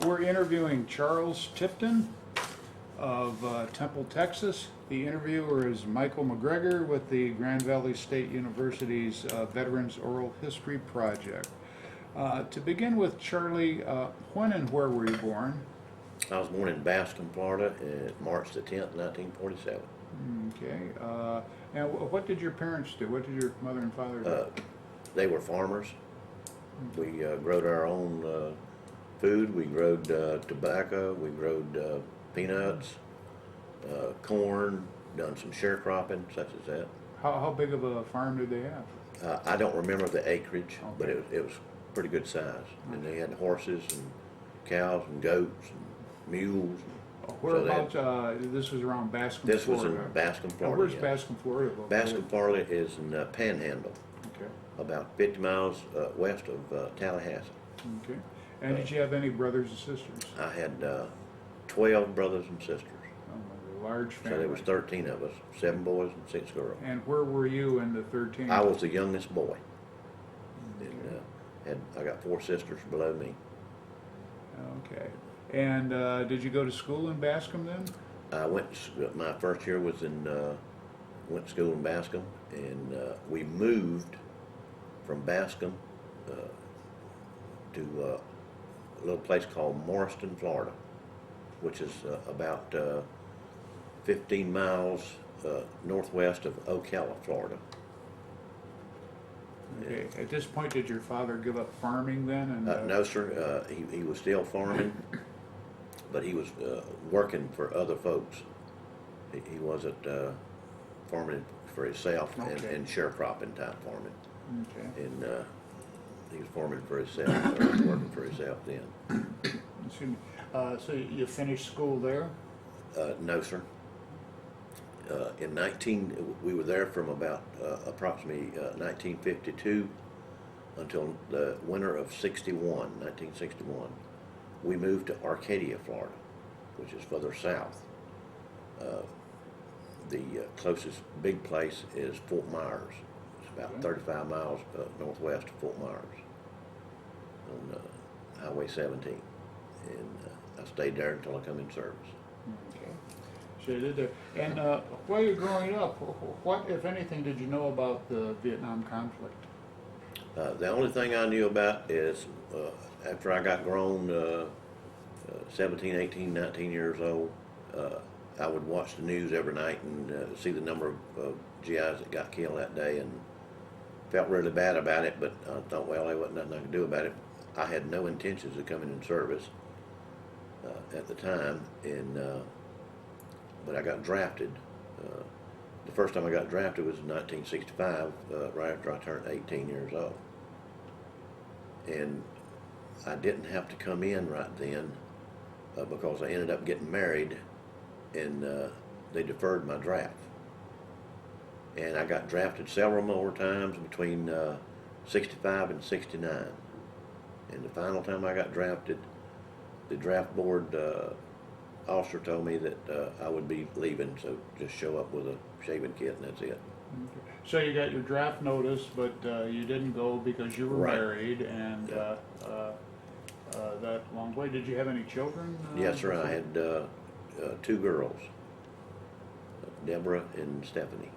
We're interviewing Charles Tipton of Temple, Texas. The interviewer is Michael McGregor with the Grand Valley State University's Veterans Oral History Project. To begin with, Charlie, when and where were you born? I was born in Baskin, Florida, March the 10th, 1947. Okay. And what did your parents do? What did your mother and father do? They were farmers. We growed our own food. We growed tobacco. We growed peanuts, corn, done some sharecropping, such as that. How big of a farm did they have? I don't remember the acreage, Okay. but it was pretty good size. And they had horses and cows and goats and mules. Whereabouts, this was around Baskin, This was Florida. in Baskin, Now, Florida. where's yeah. Baskin, Florida? Baskin, Florida is in Panhandle, Okay. about 50 miles west of Tallahassee. Okay. And did you have any brothers and sisters? I had 12 brothers and sisters. A large So family. there was 13 of us, 7 boys and 6 girls. And where were you in the 13? I was the youngest boy. And I got 4 sisters below me. Okay. And did you go to school in Baskin then? I went. My first year was in went to school in Baskin, and we moved from Baskin to a little place called Morriston, Florida, which is about 15 miles northwest of Ocala, Florida. Okay. At this point, did your father give up farming then? And No, sir. He was still farming, but he was working for other folks. He wasn't farming for himself Okay. and sharecropping type farming. Okay. And he was farming for himself, or working for himself then. Excuse me. So you finished school there? No, sir. We were there from about approximately 1952 until the winter of 1961. We moved to Arcadia, Florida, which is further south. The closest big place is Fort Myers. It's about 35 miles northwest of Fort Myers on Highway 17. And I stayed there until I come in service. Okay. So you did there. And while you're growing up, what, if anything, did you know about the Vietnam conflict? The only thing I knew about is after I got grown, 17, 18, 19 years old, I would watch the news every night and see the number of GIs that got killed that day, and felt really bad about it, but I thought, well, there wasn't nothing I could do about it. I had no intentions of coming in service at the time, and but I got drafted. The first time I got drafted was in 1965, right after I turned 18 years old. And I didn't have to come in right then because I ended up getting married, and they deferred my draft. And I got drafted several more times between 65 and 69. And the final time I got drafted, the draft board officer told me that I would be leaving, so just show up with a shaving kit and that's it. Okay. So you got your draft notice, but you didn't go because you were Right. married, and that long way. Did you have any children? Yes, sir. I had 2 girls, Deborah and Stephanie.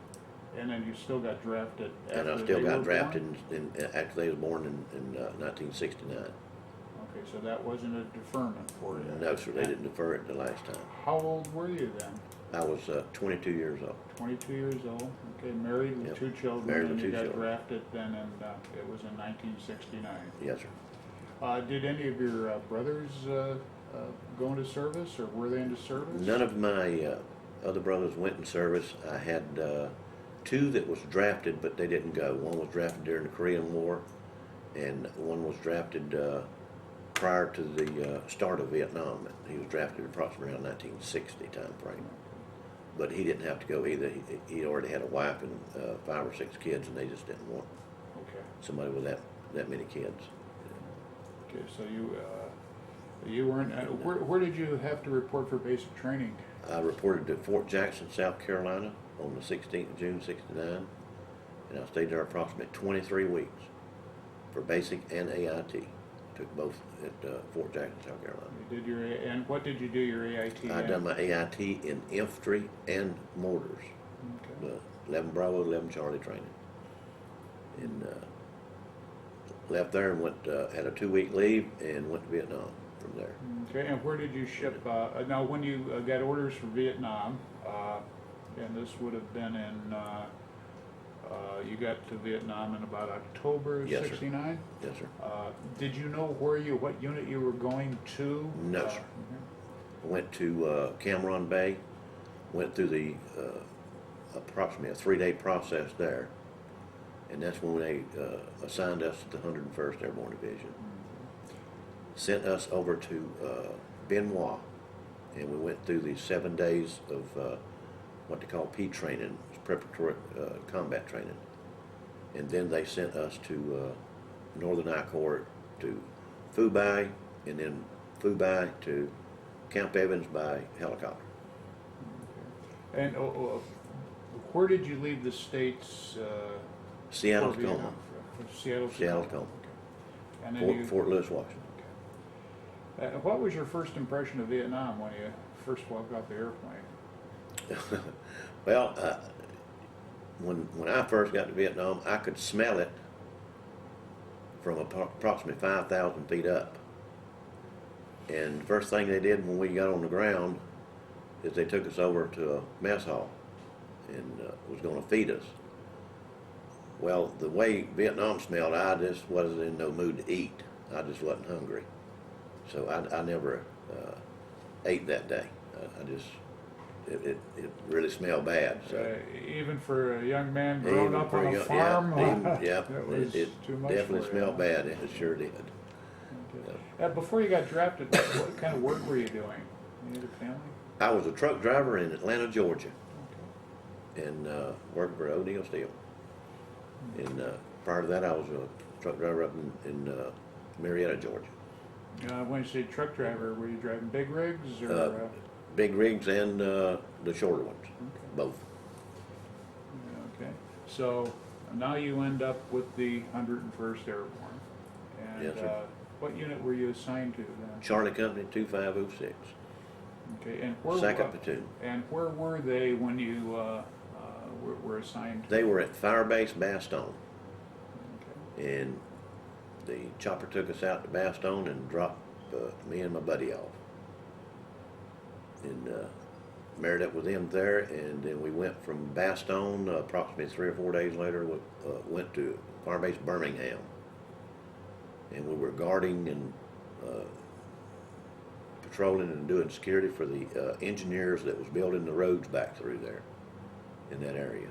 And then you still got drafted after And I still they got were drafted born? after they was born in 1969. Okay, so that wasn't a deferment for you? No, sir, they didn't defer it the last time. How old were you then? I was 22 years old. 22 years old. Okay, married with Yep. 2 children. Married and with you 2 got children. drafted then, and it was in 1969. Yes, sir. Did any of your brothers go into service, or were they into service? None of my other brothers went in service. I had 2 that was drafted, but they didn't go. One was drafted during the Korean War, and one was drafted prior to the start of Vietnam. He was drafted approximately around 1960 time frame. But he didn't have to go either. He already had a wife and 5 or 6 kids, and they just didn't want Okay. somebody with that many kids. Okay, so you weren't. Where did you have to report for basic training? I reported to Fort Jackson, South Carolina on the 16th of June, '69, and I stayed there approximately 23 weeks. for basic and AIT. Took both at Fort Jackson, South Carolina. You did your, and what did you do your AIT in? I done my AIT in infantry and mortars. Okay. The 11 Bravo, 11 Charlie training. And left there and went, had a 2-week leave and went to Vietnam from there. Okay, and where did you ship, now when you got orders for Vietnam, and this would have been in, you got to Vietnam in about October of Yes, sir. '69? Yes, sir. Did you know what unit you were going to? No, sir. Went to Cameron Bay, went through the approximately a 3-day process there, and that's when they assigned us to the 101st Airborne Division. Sent us over to Benoit, and we went through the 7 days of what they call P training, preparatory combat training, and then they sent us to Northern I Corps to Phu Bai, and then Phu Bai to Camp Evans by helicopter. And where did you leave the States? Seattle, for Vietnam? Tacoma. Seattle, Seattle, Tacoma. Okay. And then Fort Lewis, Washington. what was your first impression of Vietnam when you first walked off the airplane? Well, when I first got to Vietnam, I could smell it from approximately 5,000 feet up. And the first thing they did when we got on the ground is they took us over to a mess hall and was going to feed us. Well, the way Vietnam smelled, I just wasn't in no mood to eat. I just wasn't hungry. So I never ate that day. It really smelled bad. So. Even for a young man growing up on a farm? It too much definitely for smelled bad. It sure did. Okay. Before you got drafted, what kind of work were you doing? You had a family? I was a truck driver in Atlanta, Georgia, and worked for O'Neill Steel. And prior to that, I was a truck driver up in Marietta, Georgia. When you say truck driver, were you driving big rigs or? Big rigs and the shorter ones, both. Okay, so now you end up with the 101st Airborne. And Yes, sir. what unit were you assigned to then? Charlie Company 2506, Okay, and where? second platoon. And where were they when you were assigned? They were at Firebase Bastogne, Okay. and the chopper took us out to Bastogne and dropped me and my buddy off. And married up with him there, and then we went from Bastogne, approximately 3 or 4 days later, went to Firebase Birmingham. And we were guarding and patrolling and doing security for the engineers that was building the roads back through there in that area.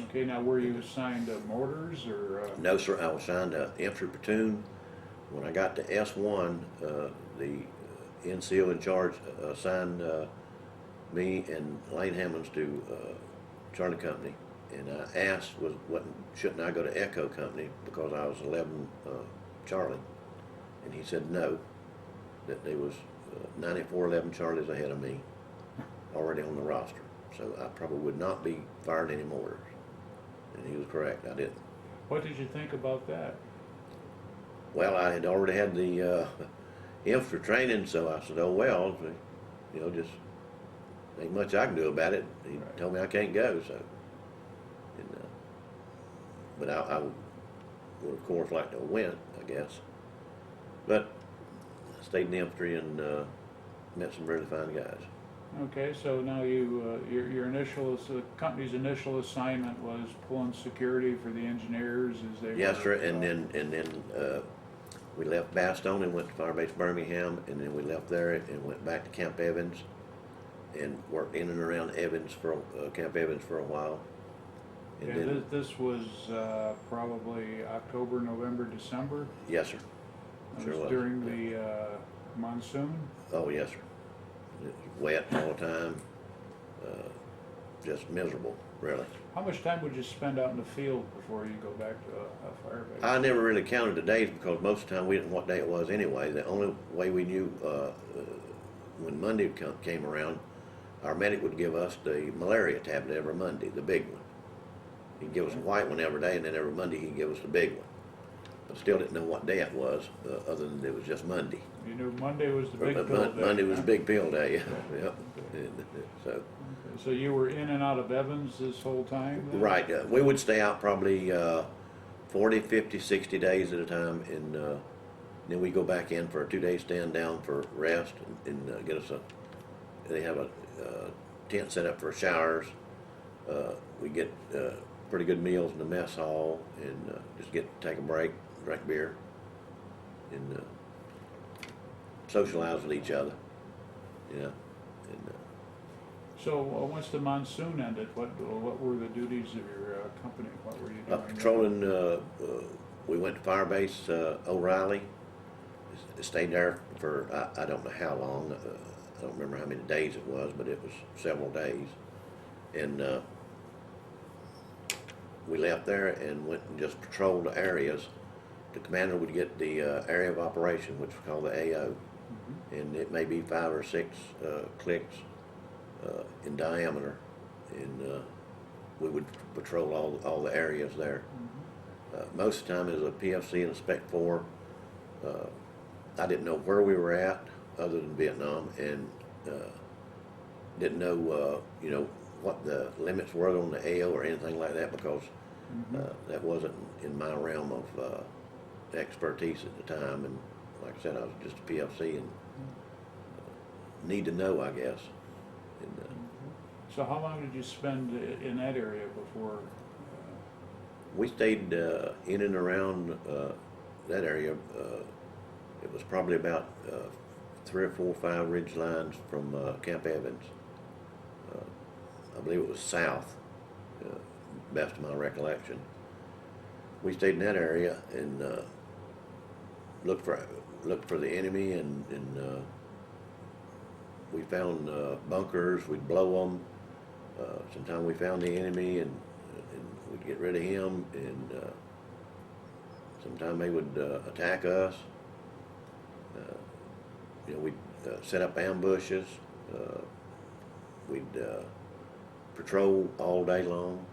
Okay, now were you assigned to mortars or? No, sir, I was assigned to infantry platoon. When I got to S1, the NCO in charge assigned me and Lane Hammonds to Charlie Company, and I asked, shouldn't I go to Echo Company because I was 11 Charlie, and he said no, that there was 94 11 Charlies ahead of me already on the roster, so I probably would not be fired any mortars, and he was correct, I didn't. What did you think about that? Well, I had already had the infantry training, so I said, oh well, just ain't much I can do about it. He told me I can't go, so. And, but I would of course like to have went, I guess. But I stayed in the infantry and met some really fine guys. Okay, so now your initial, so the company's initial assignment was pulling security for the engineers as they Yes, were, sir, and then we left Bastogne and went to Firebase Birmingham, and then we left there and went back to Camp Evans and worked in and around Camp Evans for a while. And okay, then, this was probably October, November, December? yes, sir. It Sure was was. during the monsoon? Oh, yes, sir. It was wet all the time, just miserable, really. How much time would you spend out in the field before you go back to a Firebase? I never really counted the days because most of the time we didn't know what day it was anyway. The only way we knew when Monday came around, our medic would give us the malaria tablet every Monday, the big one. He'd give us a white one every day, and then every Monday he'd give us the big one. I still didn't know what day it was, other than it was just Monday. You knew Monday was the big pill day. Monday was huh? big pill day, yep. So, Okay, so you were in and out of Evans this whole time then? right, we would stay out probably 40, 50, 60 days at a time, and then we go back in for a 2-day stand down for rest, and get us they have a tent set up for showers. We get pretty good meals in the mess hall, and just take a break, drink beer, and socialize with each other, you know. And, So once the monsoon ended, what were the duties of your company? What were you doing? patrolling, we went to Firebase O'Reilly. Stayed there for I don't know how long. I don't remember how many days it was, but it was several days. And we left there and went and just patrolled the areas. The commander would get the area of operation, which we call the AO, and it may be 5 or 6 clicks in diameter, and we would patrol all the areas there. Most of the time it was a PFC and a Spec 4. I didn't know where we were at other than Vietnam, and didn't know you know, what the limits were on the AO or anything like that, because that wasn't in my realm of expertise at the time. And like I said, I was just a PFC and need to know, I guess. And, So how long did you spend in that area before? we stayed in and around that area. It was probably about 3 or 4 or 5 ridge lines from Camp Evans. I believe it was south, best of my recollection. We stayed in that area and looked for the enemy, and we found bunkers. We'd blow them. Sometimes we found the enemy and we'd get rid of him, and sometimes they would attack us. You know, we'd set up ambushes. We'd patrol all day long.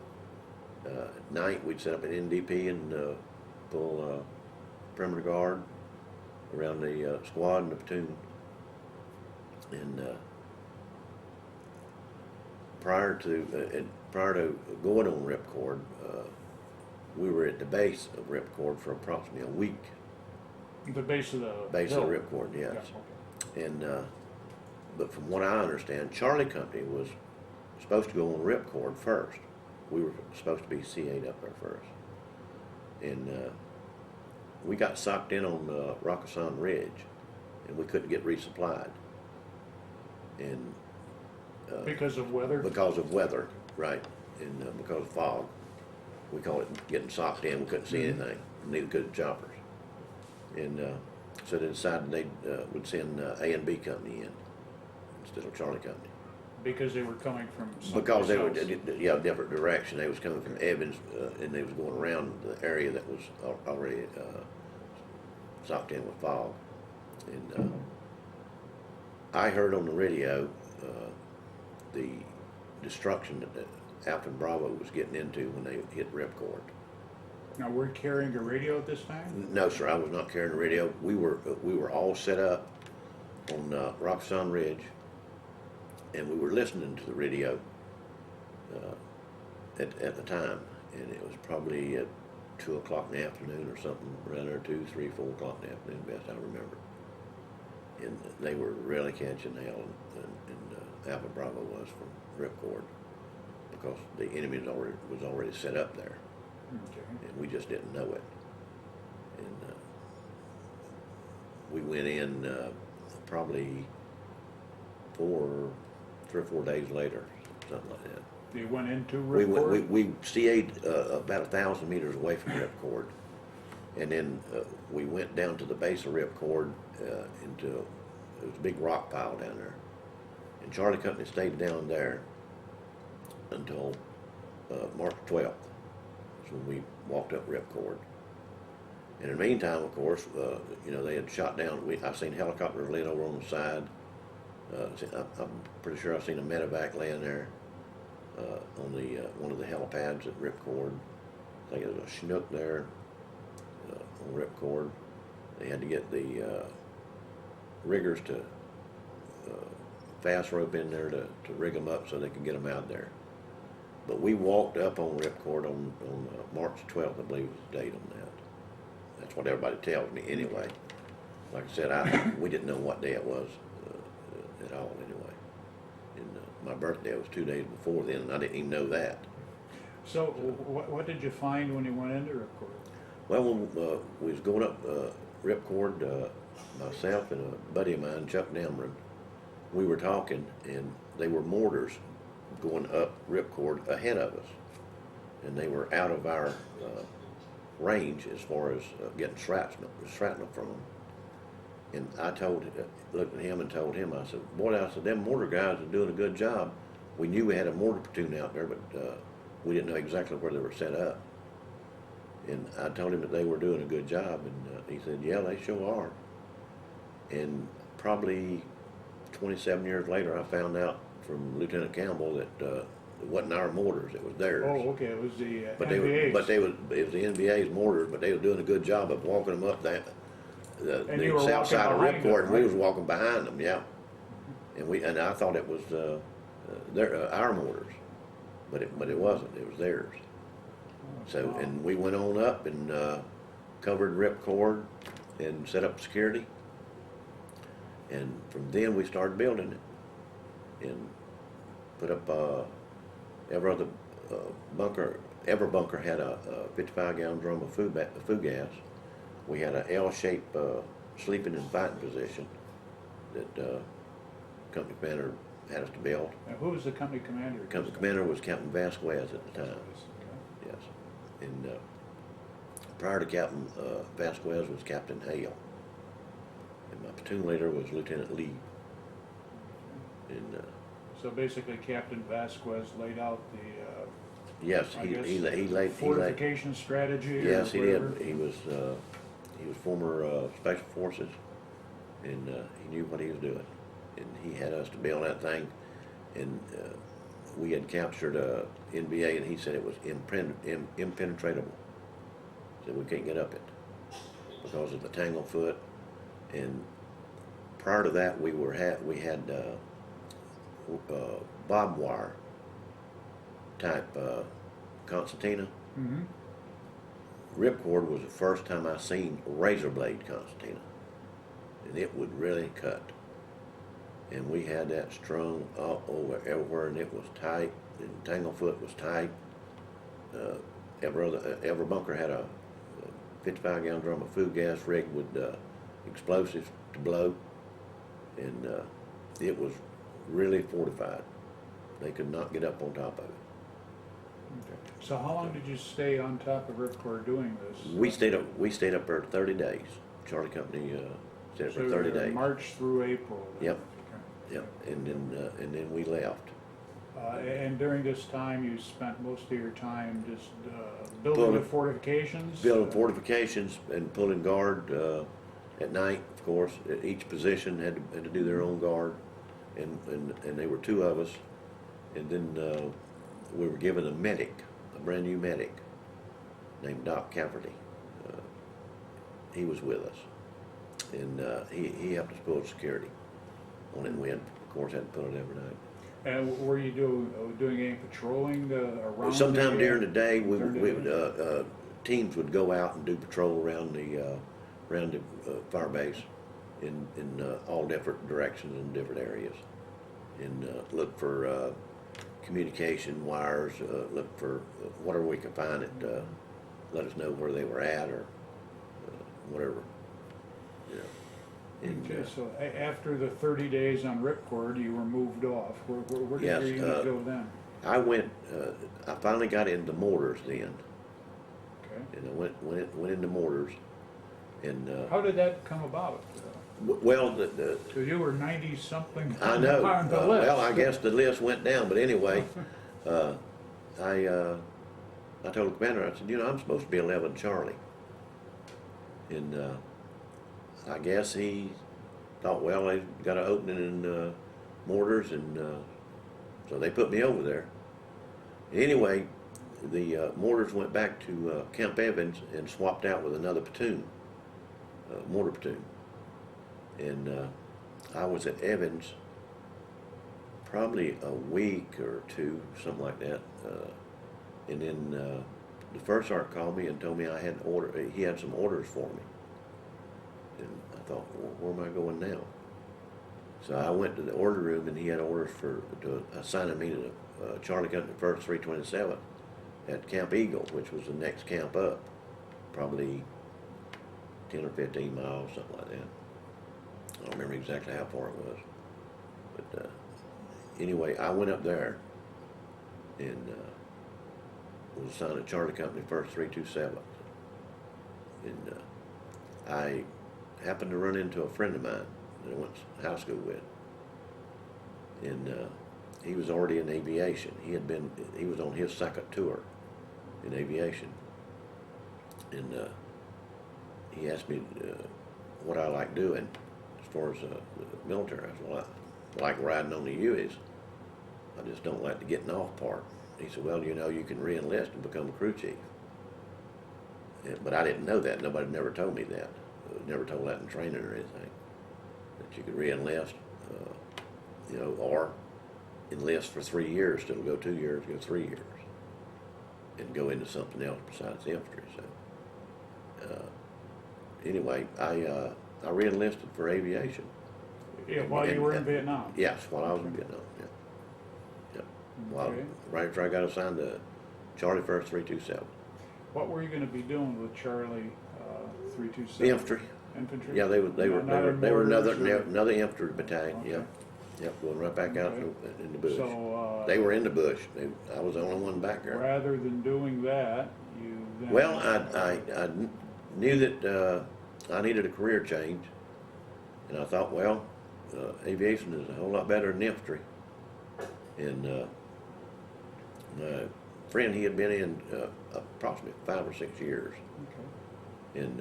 At night, we'd set up an NDP and pull perimeter guard around the squad and the platoon. And prior to going on Ripcord, we were at the base of Ripcord for approximately a week. The base of the Base hill? of Ripcord, yes. Yeah, okay. And but from what I understand, Charlie Company was supposed to go on Ripcord first. We were supposed to be C8 up there first, and we got socked in on Rockasan Ridge, and we couldn't get resupplied. And Because of weather? because of weather, right, and because of fog. We call it getting socked in. We couldn't see anything. Neither could the choppers. And so they decided they would send A and B Company in instead of Charlie Company. Because they were coming from Because they were, someplace different direction. They was coming from Evans, and they was going around the area that was already socked in with fog. And I heard on the radio the destruction that Alpha and Bravo was getting into when they hit Ripcord. Now, we're carrying a radio at this time? No, sir, I was not carrying the radio. We were all set up on Rockasan Ridge, and we were listening to the radio at the time, and it was probably at 2 o'clock in the afternoon or something, around there, 2, 3, 4 o'clock in the afternoon, best I remember. And they were really catching hell, and Alpha Bravo was from Ripcord, because the enemy was already set up there. Okay. And we just didn't know it. And we went in probably 3 or 4 days later, something like that. You went into We Ripcord? we CA'd about 1,000 meters away from Ripcord, and then we went down to the base of Ripcord into it was a big rock pile down there, and Charlie Company stayed down there until March 12th. When we walked up Ripcord. And in the meantime, of course, you know, they had shot down. I've seen helicopters laying over on the side. I'm pretty sure I've seen a medevac laying there on the one of the helipads at Ripcord. I think there was a Chinook there. on Ripcord. They had to get the riggers to fast rope in there to rig them up so they could get them out there. But we walked up on Ripcord on March 12th, I believe was the date on that. That's what everybody tells me anyway. Like I said, we didn't know what day it was at all anyway. And my birthday was 2 days before then, and I didn't even know that. So what did you find when you went into Ripcord? Well, when we was going up Ripcord, myself and a buddy of mine, Chuck Damron, we were talking, and they were mortars going up Ripcord ahead of us, and they were out of our range as far as getting shrapnel from them. And I looked at him and told him, I said, boy, I said, them mortar guys are doing a good job. We knew we had a mortar platoon out there, but we didn't know exactly where they were set up. And I told him that they were doing a good job, and he said, yeah, they sure are. And probably 27 years later, I found out from Lieutenant Campbell that it wasn't our mortars, it was theirs. Oh, okay, it was the But NVA's. it was the NVA's mortars, but they were doing a good job of walking them up the you were south side of walking behind Ripcord, them, and we right? was walking behind them, yeah. And I thought it was our mortars, but it wasn't. It was theirs. So, wow. and we went on up and covered Ripcord and set up security. And from then we started building it and put up every other bunker. Every bunker had a 55-gallon drum of food gas. We had an L-shaped sleeping and fighting position that company commander had us to build. Now, who was the company commander? Company commander was Captain Vasquez at the time. Okay. Yes. And prior to Captain Vasquez was Captain Hale. And my platoon leader was Lieutenant Lee. And So basically, Captain Vasquez laid out the yes, I guess he laid fortification strategy. Yes, or he whatever. did. He was former special forces, and he knew what he was doing. And he had us to build that thing, and we had captured a NVA, and he said it was impenetrable. Said we can't get up it because of the tangle foot. And prior to that, we had barbed wire type concertina. Mm-hmm. Ripcord was the first time I seen razor blade concertina, and it would really cut. And we had that strung all over everywhere, and it was tight. And tanglefoot was tight. Every bunker had a 55-gallon drum of food gas rigged with explosives to blow, and it was really fortified. They could not get up on top of it. Okay. So how long did you stay on top of Ripcord doing this? We stayed up there 30 days. Charlie Company stayed up So for 30 days. March through April. Then. Yep. Okay. Yep. And then we left. And during this time, you spent most of your time just building the fortifications? Building fortifications and pulling guard at night, of course. Each position had to do their own guard, and there were two of us. And then we were given a medic, a brand new medic named Doc Cafferty. He was with us, and he helped us pull security on it. And we had, of course, had to pull it every night. And were you doing any patrolling around? Sometime during the day, teams would go out and do patrol around the Firebase in all different directions and different areas, and look for communication wires, look for whatever we could find it, let us know where they were at or whatever. Yeah. And, Okay, so after the 30 days on Ripcord, you were moved off. Where did Yes, your unit go then? I went. I finally got into mortars then, Okay. and I went into mortars. And How did that come about? well, So you were 90 something I know. on the list. Well, I guess the list went down, but anyway, I told the commander, I said, I'm supposed to be 11 Charlie, and I guess he thought, well, they got an opening in mortars, and so they put me over there. Anyway, the mortars went back to Camp Evans and swapped out with another platoon, mortar platoon. And I was at Evans probably a week or two, something like that. And then the first sergeant called me and told me he had some orders for me. And I thought, well, where am I going now? So I went to the order room, and he had orders to assign me to Charlie Company 1st 327 at Camp Eagle, which was the next camp up, probably 10 or 15 miles, something like that. I don't remember exactly how far it was. But anyway, I went up there and was assigned to Charlie Company 1st 327. And I happened to run into a friend of mine that I went to high school with. And he was already in aviation. He was on his second tour in aviation. And he asked me what I like doing as far as the military. I said, well, I like riding on the Hueys. I just don't like the getting off part. He said, well, you know, you can re-enlist and become a crew chief. But I didn't know that. Nobody never told me that. Never told that in training or anything. That you could re-enlist, you know, or enlist for 3 years, still go 2 years, go 3 years, and go into something else besides infantry. So anyway, I re-enlisted for aviation. Yeah, while you were in Vietnam? Yes, while I was in Vietnam, yeah. Well, right after I got assigned to Charlie 1st 327. What were you going to be doing with Charlie 327? The infantry. Infantry? Yeah, they were another infantry battalion. Okay. Yep, going right back out in the bush. So they were in the bush. I was the only one back there. rather than doing that, you then... Well, I knew that I needed a career change, and I thought, well, aviation is a whole lot better than infantry. And my friend, he had been in approximately 5 or 6 years. Okay. And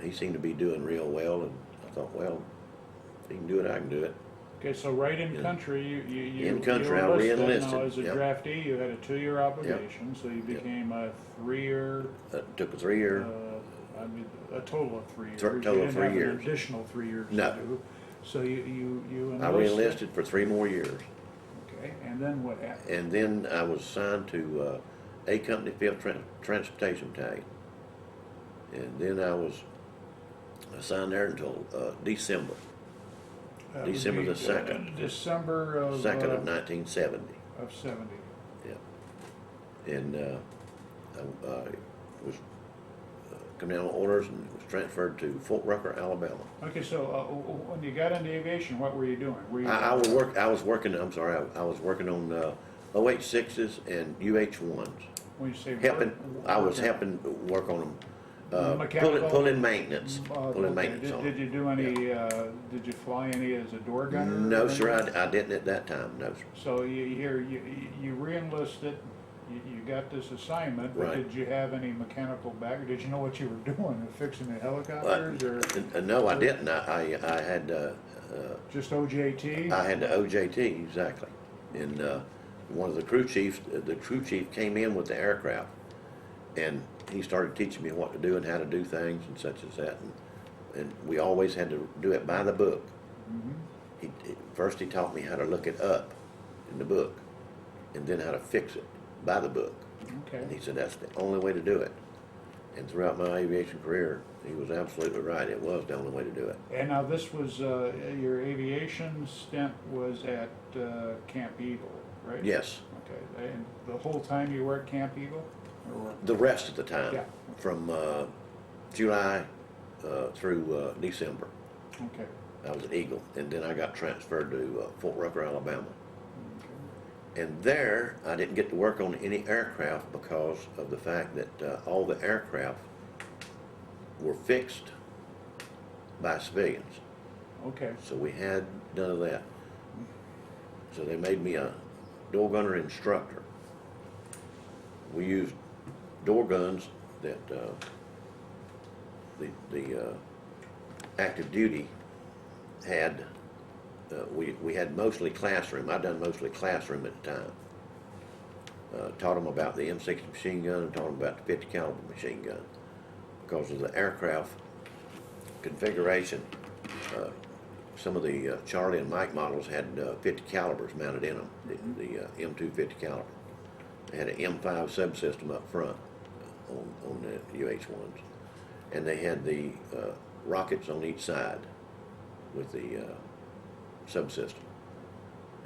he seemed to be doing real well, and I thought, well, if he can do it, I can do it. Okay, so right in country, you In country, you I re-enlisted. Now, as a Yep. draftee, you had a 2-year obligation, so you became a 3-year... Took a 3-year. I mean, a total of 3 years. Total You of didn't 3 have years. An additional 3 years No. to do. So you enlisted. I re-enlisted for 3 more years. Okay, and then what happened? And then I was assigned to A Company 5th Transportation Battalion. And then I was assigned there until December. That would December be, the 2nd. December of... 2nd of 1970. Of 70. Yeah. And I was coming down on orders and was transferred to Fort Rucker, Alabama. Okay, so when you got into aviation, what were you doing? Were you, I was working on OH-6s and UH-1s. when you say I was helping work on them. Mechanical? Pulling maintenance. Pulling okay. maintenance on Did them. you do any, did you fly any as a door gunner? No, or sir, anything? I didn't at that time, no, sir. So you re-enlisted, you got this assignment, but Right. did you have any mechanical background? Did you know what you were doing, fixing the helicopters, or No, I didn't. I had just OJT? I had the OJT, exactly. And one of the crew chief came in with the aircraft, and he started teaching me what to do and how to do things and such as that. And we always had to do it by the book. Mm-hmm. First he taught me how to look it up in the book, and then how to fix it by the book. Okay. And he said that's the only way to do it. And throughout my aviation career, he was absolutely right. It was the only way to do it. And now this was, your aviation stint was at Camp Eagle, right? Yes. Okay, and the whole time you were at Camp Eagle? Or? The rest of the time, Yeah. from July through December, Okay. I was at Eagle, and then I got transferred to Fort Rucker, Alabama. Okay. And there, I didn't get to work on any aircraft because of the fact that all the aircraft were fixed by civilians. Okay. So we had none of that. So they made me a door gunner instructor. We used door guns that the active duty had. We had mostly classroom. I'd done mostly classroom at the time. taught them about the M60 machine gun and taught them about the 50 caliber machine gun. Because of the aircraft configuration, some of the Charlie and Mike models had 50 calibers mounted in them, the M250 caliber. They had an M5 subsystem up front on the UH-1s. And they had the rockets on each side with the subsystem.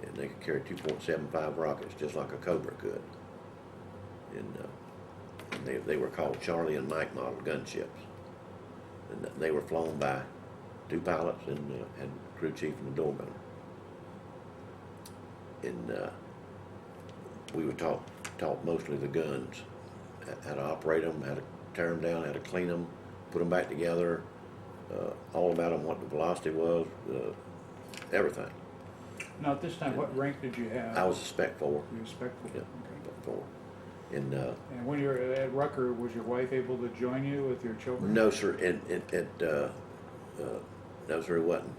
And they could carry 2.75 rockets just like a Cobra could. And they were called Charlie and Mike model gunships. And they were flown by 2 pilots and had crew chief and the door gunner. And we were taught mostly the guns, how to operate them, how to tear them down, how to clean them, put them back together, all about them, what the velocity was, everything. Now, at this time, what rank did you have? I was a Spec 4. You were Spec 4? Yeah, Okay. Spec 4. And when you were at Rucker, was your wife able to join you with your children? no, sir, no, sir, it wasn't.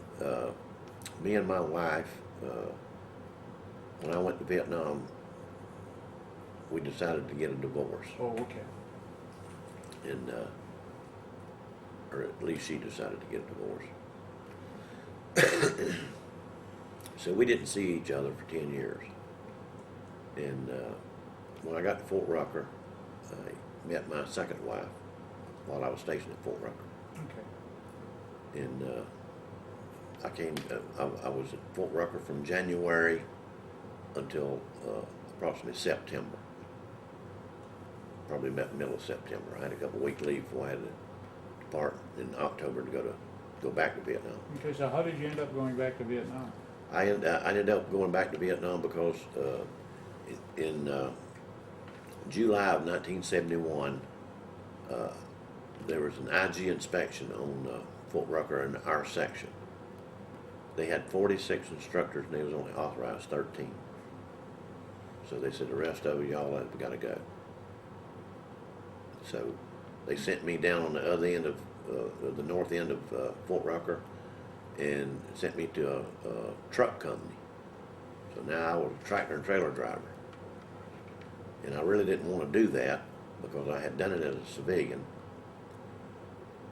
Me and my wife, when I went to Vietnam, we decided to get a divorce. Oh, okay. And or at least she decided to get a divorce. So we didn't see each other for 10 years. And when I got to Fort Rucker, I met my second wife while I was stationed at Fort Rucker. Okay. And I was at Fort Rucker from January until approximately September. Probably about the middle of September. I had a couple week leave before I had to depart in October to go back to Vietnam. Okay, so how did you end up going back to Vietnam? I ended up going back to Vietnam because in July of 1971, there was an IG inspection on Fort Rucker in our section. They had 46 instructors and they was only authorized 13. So they said, the rest of y'all have got to go. So they sent me down on the other end of the north end of Fort Rucker and sent me to a truck company. So now I was a tractor and trailer driver. And I really didn't want to do that because I had done it as a civilian.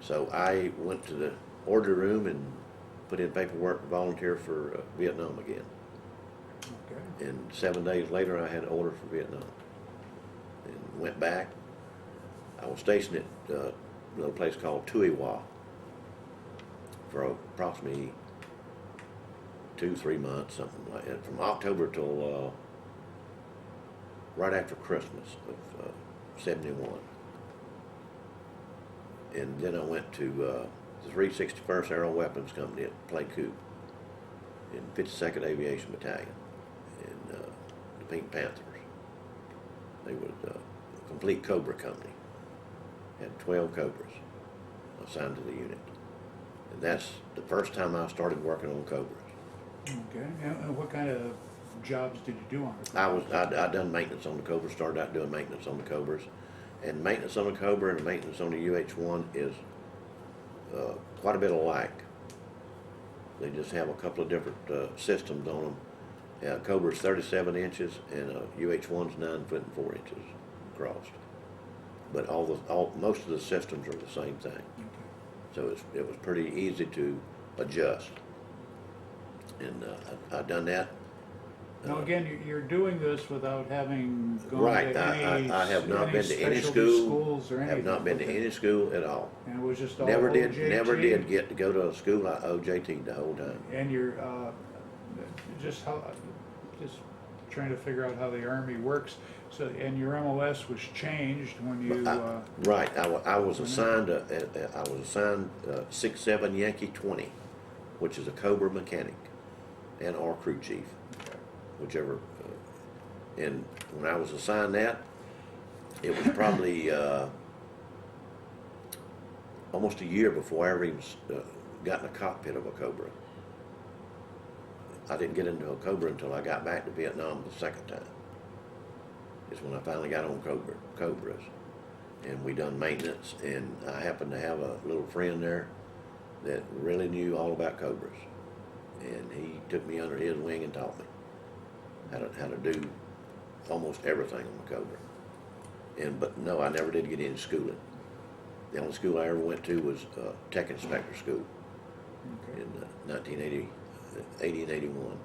So I went to the order room and put in paperwork to volunteer for Vietnam again. Okay. And 7 days later I had an order for Vietnam. And went back. I was stationed at a little place called Tui Wa for approximately 2-3 months, something like that, from October till right after Christmas of 71. And then I went to the 361st Aeroweapons Company at Pleiku in 52nd Aviation Battalion in the Pink Panthers. They were a complete Cobra company. Had 12 Cobras assigned to the unit. And that's the first time I started working on Cobras. Okay. And what kind of jobs did you do on it? I'd done maintenance on the Cobras, started out doing maintenance on the Cobras. And maintenance on the Cobra and maintenance on the UH-1 is quite a bit alike. They just have a couple of different systems on them. Cobra's 37 inches and UH-1's 9 foot and 4 inches across. But most of the systems are the same thing. Okay. So it was pretty easy to adjust. And I've done that. Now again, you're doing this without having gone Right, to any I have not been to any specialty school, schools or anything. have not been to Okay. any school at all. And it was just all Never OJT? did get to go to a school like OJT the whole time. And you're just trying to figure out how the Army works. So, and your MOS was changed when you. Right, I was assigned 6-7 Yankee 20, which is a Cobra mechanic and or crew chief, whichever. And when I was assigned that, it was probably almost a year before I ever even got in the cockpit of a Cobra. I didn't get into a Cobra until I got back to Vietnam the second time. It's when I finally got on Cobras. And we done maintenance, and I happened to have a little friend there that really knew all about Cobras. And he took me under his wing and taught me how to do almost everything on the Cobra. But no, I never did get any schooling. The only school I ever went to was Tech Inspector School Okay. in 1980 and 81.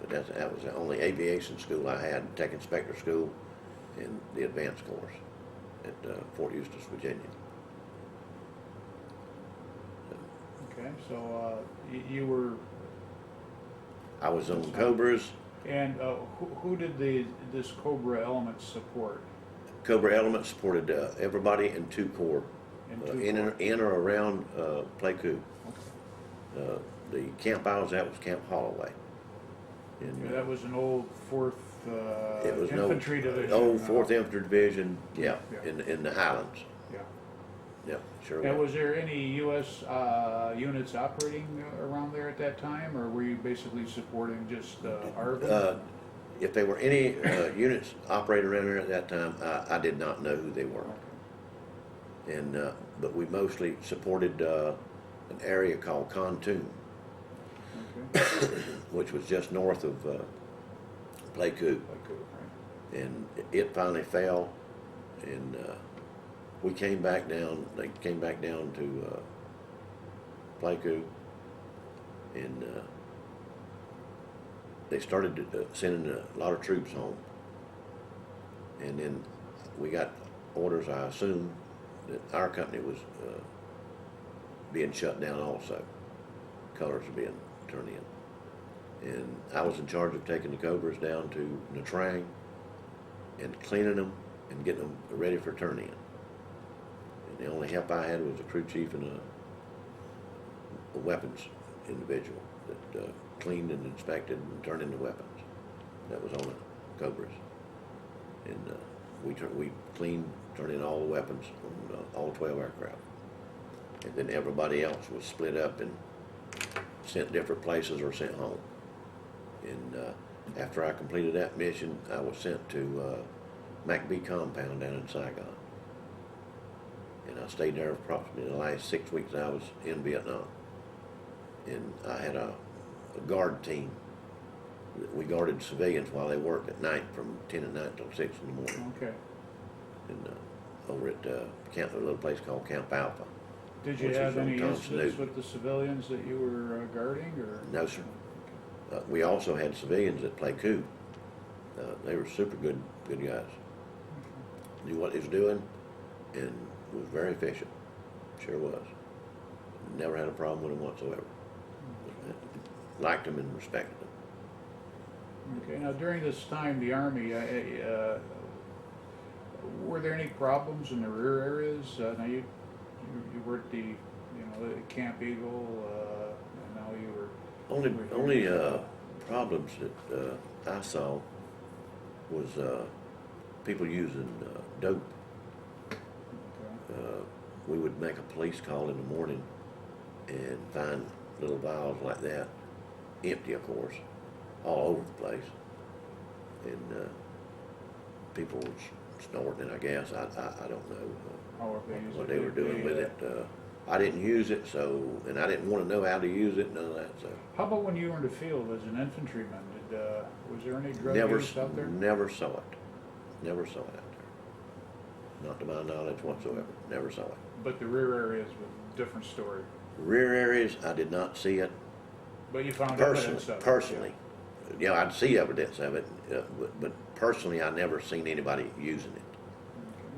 But that was the only aviation school I had, Tech Inspector School and the advanced course at Fort Eustis, Virginia. Okay, so you were, I was on Cobras. and who did this Cobra element support? Cobra Element supported everybody in 2 Corps, In in or around Pleiku. Okay. The camp I was at was Camp Holloway. Yeah, that was an old 4th It was Infantry Division. Old 4th Infantry Division, yeah, Yeah. in the Highlands. Yeah. Yep, sure And was. was there any U.S. Units operating around there at that time, or were you basically supporting just ARVN? If there were any units operating around there at that time, I did not know who they were. And but we mostly supported an area called Pontoon, Okay. which was just north of Pleiku. And it finally fell, and we came back down. They came back down to Pleiku, and they started sending a lot of troops home. And then we got orders, I assume, that our company was being shut down also. Colors were being turned in. And I was in charge of taking the Cobras down to Nha Trang and cleaning them and getting them ready for turn in. And the only help I had was a crew chief and a weapons individual that cleaned and inspected and turned in the weapons. That was on the Cobras. And we cleaned, turned in all the weapons on all 12 aircraft. And then everybody else was split up and sent different places or sent home. And after I completed that mission, I was sent to MacB compound down in Saigon. And I stayed there approximately the last 6 weeks I was in Vietnam. And I had a guard team. We guarded civilians while they worked at night from 10 at night till 6 in the morning. Okay. And over at a little place called Camp Alpha. Did you which have was on any Thompson incidents Newton. with the civilians that you were guarding, or? No, sir. We also had civilians at Pleiku. They were super good guys. Knew what he was doing and was very efficient. Sure was. Never had a problem with them whatsoever. Liked them and respected them. Okay, now during this time, the Army, were there any problems in the rear areas? Now you worked the Camp Eagle, and now you were... Only problems that I saw was people using dope. Okay. We would make a police call in the morning and find little vials like that, empty of course, all over the place. And people were snorting it, I guess. I don't know How they use what it? they were doing with it. I didn't use it, and I didn't want to know how to use it, none of that. So How about when you were in the field as an infantryman? Was there any drug never, use out there? never saw it. Never saw it out there. Not to my knowledge whatsoever. Never saw it. But the rear areas was a different story. Rear areas, I did not see it. But you found evidence of it. Personally, yeah, I'd see evidence of it, but personally, I never seen anybody using it.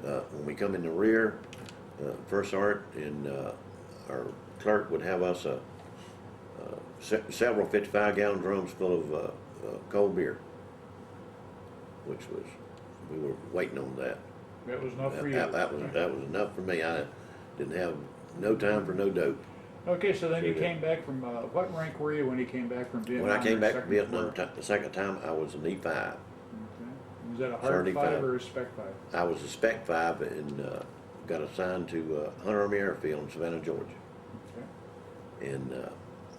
Okay. When we come in the rear, First Sergeant and our clerk would have us several 55-gallon drums full of cold beer, which was, we were waiting on that. That was enough for you. That was enough for me. I didn't have no time for no dope. Okay, so then you Sure. came back from, what rank were you when you came back from Vietnam? When I came or back from second Vietnam corps? the second time, I was an E5. Okay. Was that a hard 35. 5 or a spec 5? I was a Spec 5 and got assigned to Hunter Army Airfield in Savannah, Georgia. Okay. And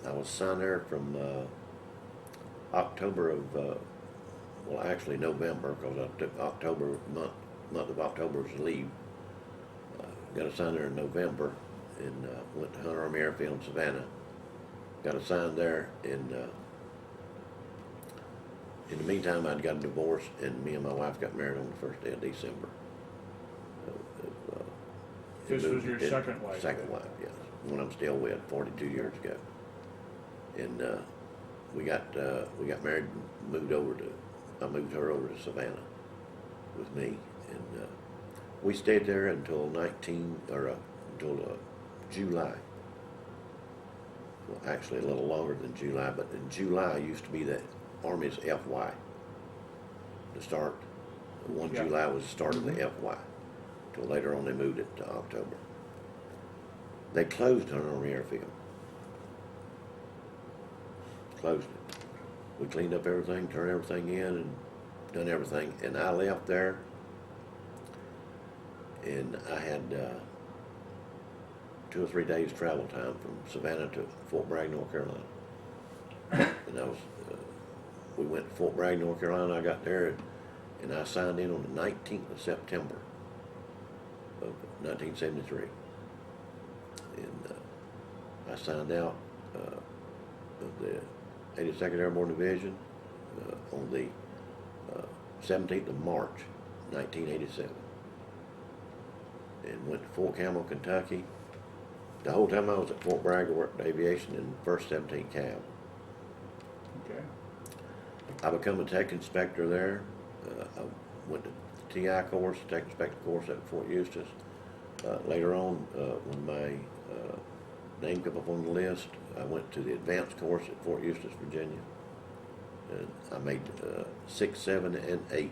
I was assigned there from October of, well, actually November, because I took month of October as leave. Got assigned there in November and went to Hunter Army Airfield in Savannah. Got assigned there in In the meantime, I'd got a divorce, and me and my wife got married on the first day of December. This was your second wife? Second wife, yes. One I'm still with, 42 years ago. And we got married and I moved her over to Savannah with me, and we stayed there until July. Well, actually a little longer than July, but in July used to be the Army's FY. The start, 1 Yeah. July was the start of the FY. Till later on they moved it to October. They closed our Army airfield. Closed it. We cleaned up everything, turned everything in, and done everything. And I left there, and I had 2 or 3 days travel time from Savannah to Fort Bragg, North Carolina. And we went to Fort Bragg, North Carolina. I got there, and I signed in on the 19th of September of 1973. And I signed out of the 82nd Airborne Division on the 17th of March, 1987. And went to Fort Campbell, Kentucky. The whole time I was at Fort Bragg, I worked aviation in 1st 17th Cab. Okay. I become a tech inspector there. I went to TI course, tech inspector course at Fort Eustis. Later on, when my name came up on the list, I went to the advanced course at Fort Eustis, Virginia. And I made 6, 7, and 8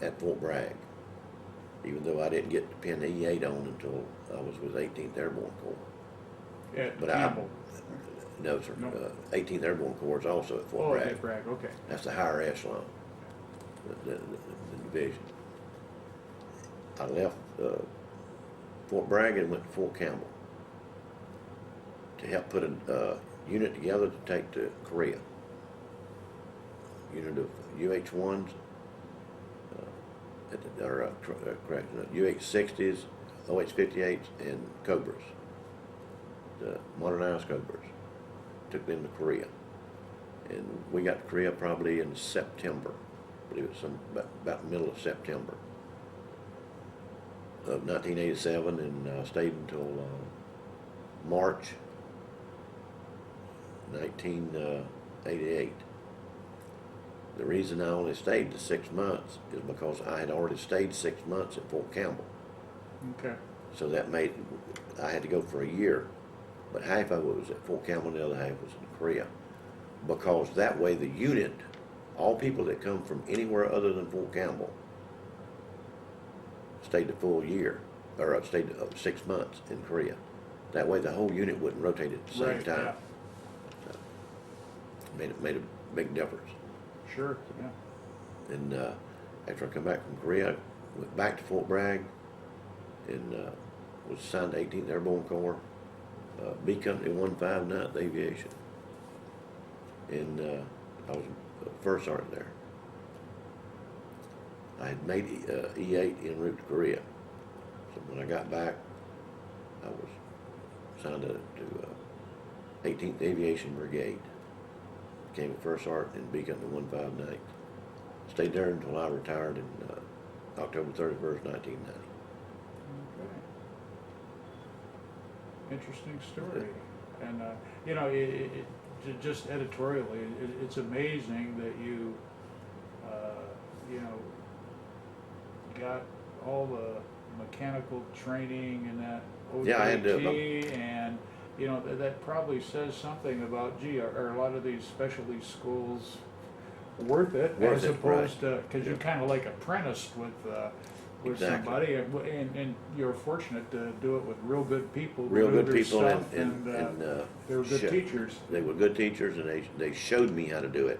at Fort Bragg, even though I didn't get to pin E8 on until I was with 18th Airborne Corps. At But Campbell? No, sir. No. 18th Airborne Corps is also at Fort Oh, Bragg. at Bragg, okay. That's the higher echelon, the division. I left Fort Bragg and went to Fort Campbell to help put a unit together to take to Korea. Unit of UH-1s, UH-60s, OH-58s, and Cobras, the modernized Cobras. Took them to Korea. And we got to Korea probably in September. I believe it was about the middle of September of 1987, and stayed until March 1988. The reason I only stayed to 6 months is because I had already stayed 6 months at Fort Campbell. Okay. So that made, I had to go for a year, but half of it was at Fort Campbell and the other half was in Korea. Because that way the unit, all people that come from anywhere other than Fort Campbell, stayed the full year, or stayed 6 months in Korea. That way the whole unit wouldn't rotate at the same Right, time. yeah. So, made a big difference. Sure, yeah. And after I come back from Korea, I went back to Fort Bragg and was assigned to 18th Airborne Corps, B Company 159th Aviation. And I was first sergeant there. I had made E8 en route to Korea. So when I got back, I was assigned to 18th Aviation Brigade. Became a first sergeant in B Company 159th. Stayed there until I retired in October 31st, 1990. Okay. Interesting story. And, you know, just editorially, it's amazing that you, you know, got all the mechanical training and that OJT, Yeah, I had to, and, you know, that probably says something about, gee, are a lot of these specialty schools worth it, as opposed to, because you're kind of like apprenticed with Exactly. somebody, and you're fortunate to do it with real good people, who Real do good their people, stuff, and they were good teachers. They were good teachers, and they showed me how to do it.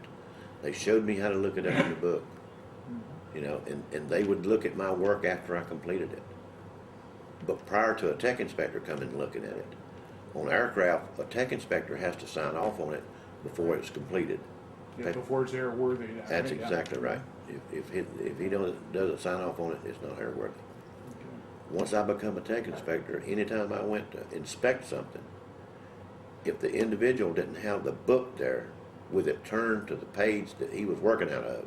They showed me how to look it up in the book. You know, and they would look at my work after I completed it. But prior to a tech inspector coming and looking at it, on aircraft, a tech inspector has to sign off on it before it's completed. Yeah, before it's airworthy. That's right? exactly right. If he doesn't sign off on it, it's not airworthy. Okay. Once I become a tech inspector, anytime I went to inspect something, if the individual didn't have the book there with it turned to the page that he was working out of.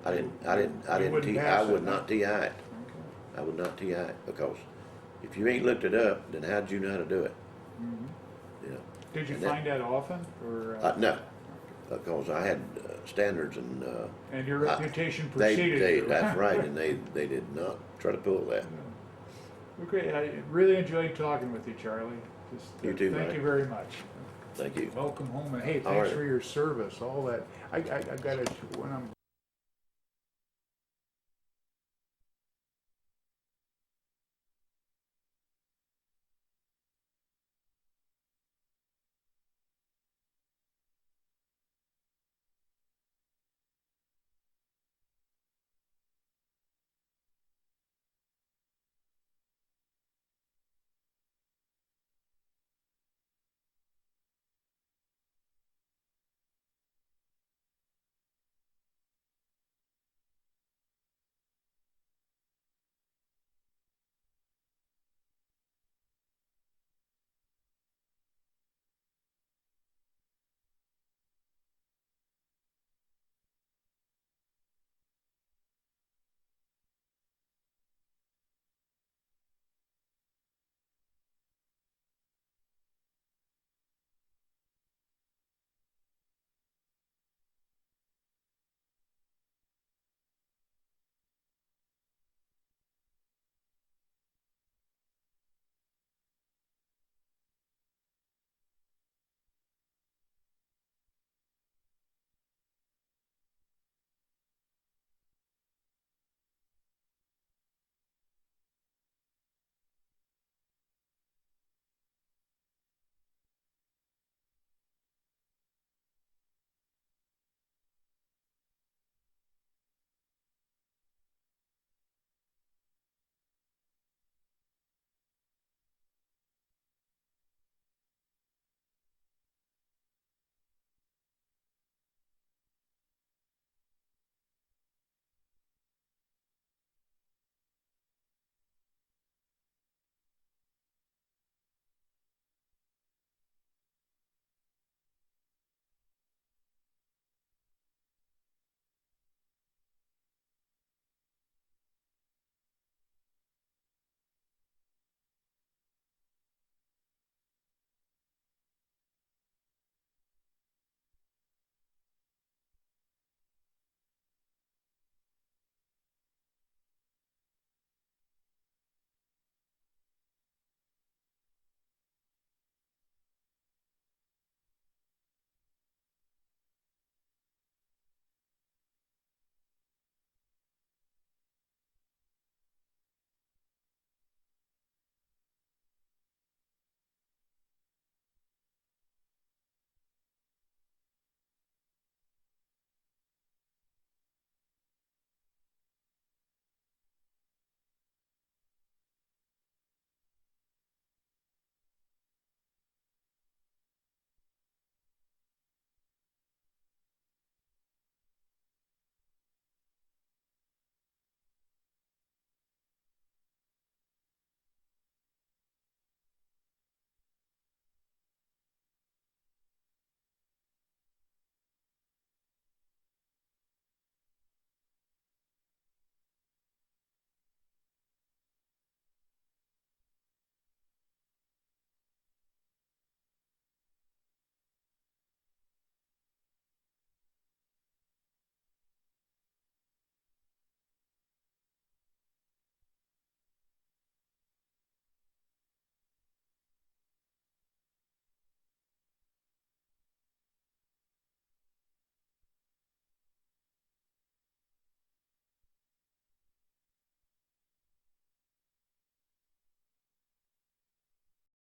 I wouldn't pass it, would huh? not TI it. Okay. I would not TI it, because if you ain't looked it up, then how'd you know how to do it? Mhm. You know? Did you And that- find that often, or? No, because I had standards and, And your reputation they, preceded you. that's right, and they did not try to pull that. Okay, I really enjoyed talking with you, Charlie. Just, You too, thank Mike. you very much. Thank you. Welcome home, and hey, All thanks right. for your service, all that. I gotta, when I'm